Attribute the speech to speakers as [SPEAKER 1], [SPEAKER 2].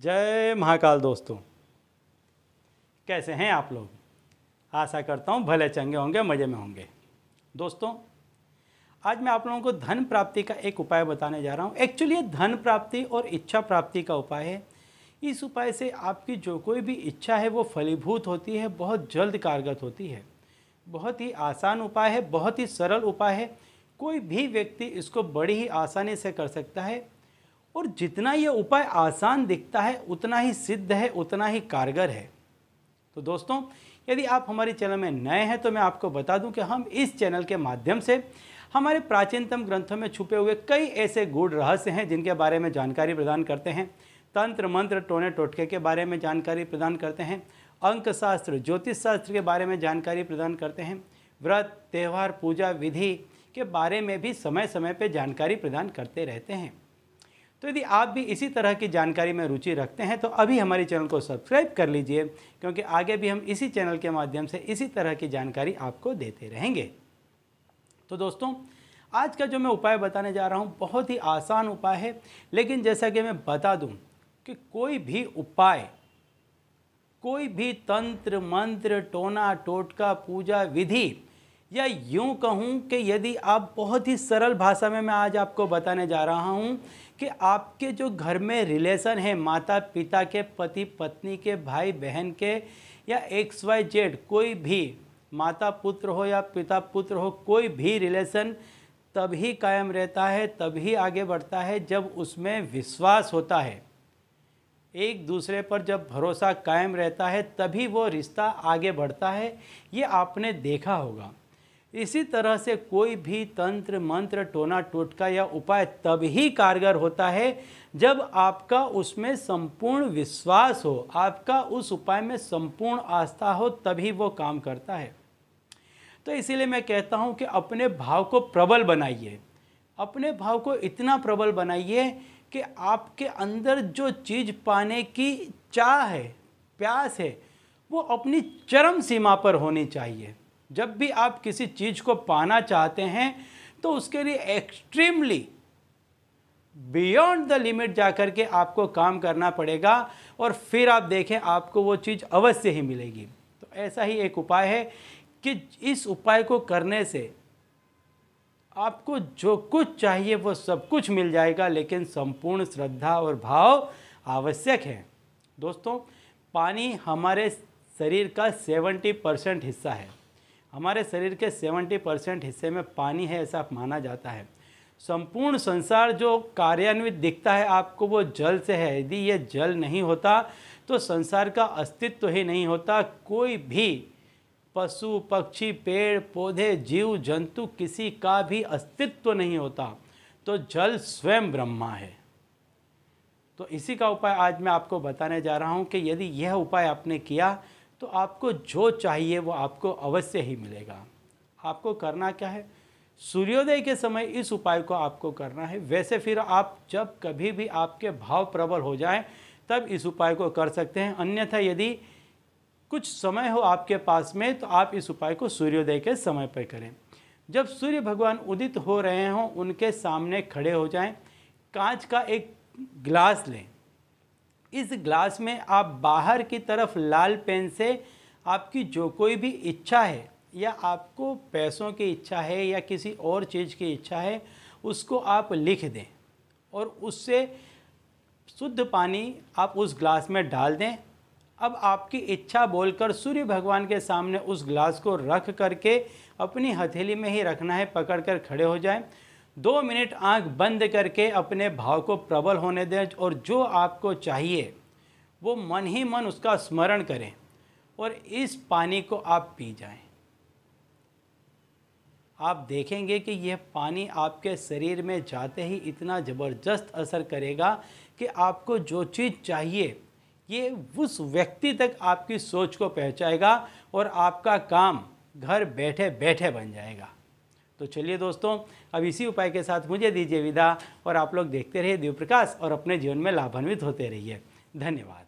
[SPEAKER 1] जय महाकाल दोस्तों, कैसे हैं आप लोग। आशा करता हूँ भले चंगे होंगे, मज़े में होंगे। दोस्तों, आज मैं आप लोगों को धन प्राप्ति का एक उपाय बताने जा रहा हूँ। एक्चुअली ये धन प्राप्ति और इच्छा प्राप्ति का उपाय है। इस उपाय से आपकी जो कोई भी इच्छा है वो फलीभूत होती है, बहुत जल्द कारगर होती है। बहुत ही आसान उपाय है, बहुत ही सरल उपाय है। कोई भी व्यक्ति इसको बड़ी ही आसानी से कर सकता है और जितना ये उपाय आसान दिखता है उतना ही सिद्ध है, उतना ही कारगर है। तो दोस्तों, यदि आप हमारे चैनल में नए हैं तो मैं आपको बता दूं कि हम इस चैनल के माध्यम से हमारे प्राचीनतम ग्रंथों में छुपे हुए कई ऐसे गूढ़ रहस्य हैं जिनके बारे में जानकारी प्रदान करते हैं। तंत्र मंत्र टोने टोटके के बारे में जानकारी प्रदान करते हैं। अंक शास्त्र, ज्योतिष शास्त्र के बारे में जानकारी प्रदान करते हैं। व्रत, त्यौहार, पूजा विधि के बारे में भी समय समय पर जानकारी प्रदान करते रहते हैं। तो यदि आप भी इसी तरह की जानकारी में रुचि रखते हैं तो अभी हमारे चैनल को सब्सक्राइब कर लीजिए, क्योंकि आगे भी हम इसी चैनल के माध्यम से इसी तरह की जानकारी आपको देते रहेंगे। तो दोस्तों, आज का जो मैं उपाय बताने जा रहा हूँ बहुत ही आसान उपाय है, लेकिन जैसा कि मैं बता दूँ कि कोई भी उपाय, कोई भी तंत्र मंत्र टोना टोटका पूजा विधि, या यूँ कहूँ कि यदि आप बहुत ही सरल भाषा में मैं आज आपको बताने जा रहा हूँ कि आपके जो घर में रिलेशन है, माता पिता के, पति पत्नी के, भाई बहन के, या XYZ कोई भी माता पुत्र हो या पिता पुत्र हो, कोई भी रिलेशन तभी कायम रहता है, तभी आगे बढ़ता है जब उसमें विश्वास होता है। एक दूसरे पर जब भरोसा कायम रहता है तभी वो रिश्ता आगे बढ़ता है। ये आपने देखा होगा। इसी तरह से कोई भी तंत्र मंत्र टोना टोटका या उपाय तभी कारगर होता है जब आपका उसमें संपूर्ण विश्वास हो, आपका उस उपाय में संपूर्ण आस्था हो, तभी वो काम करता है। तो इसीलिए मैं कहता हूँ कि अपने भाव को प्रबल बनाइए। अपने भाव को इतना प्रबल बनाइए कि आपके अंदर जो चीज़ पाने की चाह है, प्यास है, वो अपनी चरम सीमा पर होनी चाहिए। जब भी आप किसी चीज़ को पाना चाहते हैं तो उसके लिए एक्सट्रीमली बियॉन्ड द लिमिट जाकर के आपको काम करना पड़ेगा और फिर आप देखें आपको वो चीज़ अवश्य ही मिलेगी। तो ऐसा ही एक उपाय है कि इस उपाय को करने से आपको जो कुछ चाहिए वो सब कुछ मिल जाएगा, लेकिन संपूर्ण श्रद्धा और भाव आवश्यक है। दोस्तों, पानी हमारे शरीर का 70% हिस्सा है। हमारे शरीर के 70% हिस्से में पानी है, ऐसा माना जाता है। संपूर्ण संसार जो कार्यान्वित दिखता है आपको वो जल से है। यदि ये जल नहीं होता तो संसार का अस्तित्व ही नहीं होता। कोई भी पशु पक्षी पेड़ पौधे जीव जंतु किसी का भी अस्तित्व नहीं होता। तो जल स्वयं ब्रह्मा है। तो इसी का उपाय आज मैं आपको बताने जा रहा हूँ कि यदि यह उपाय आपने किया तो आपको जो चाहिए वो आपको अवश्य ही मिलेगा। आपको करना क्या है, सूर्योदय के समय इस उपाय को आपको करना है। वैसे फिर आप जब कभी भी आपके भाव प्रबल हो जाएं तब इस उपाय को कर सकते हैं। अन्यथा यदि कुछ समय हो आपके पास में तो आप इस उपाय को सूर्योदय के समय पर करें। जब सूर्य भगवान उदित हो रहे हों उनके सामने खड़े हो जाएं। कांच का एक गिलास लें। इस ग्लास में आप बाहर की तरफ लाल पेन से आपकी जो कोई भी इच्छा है, या आपको पैसों की इच्छा है या किसी और चीज़ की इच्छा है, उसको आप लिख दें और उससे शुद्ध पानी आप उस ग्लास में डाल दें। अब आपकी इच्छा बोलकर सूर्य भगवान के सामने उस ग्लास को रख करके अपनी हथेली में ही रखना है, पकड़कर खड़े हो जाएं। 2 मिनट आंख बंद करके अपने भाव को प्रबल होने दें और जो आपको चाहिए वो मन ही मन उसका स्मरण करें और इस पानी को आप पी जाएं। आप देखेंगे कि यह पानी आपके शरीर में जाते ही इतना ज़बरदस्त असर करेगा कि आपको जो चीज़ चाहिए ये उस व्यक्ति तक आपकी सोच को पहुंचाएगा और आपका काम घर बैठे बैठे बन जाएगा। तो चलिए दोस्तों, अब इसी उपाय के साथ मुझे दीजिए विदा और आप लोग देखते रहिए दिव्य प्रकाश और अपने जीवन में लाभान्वित होते रहिए। धन्यवाद।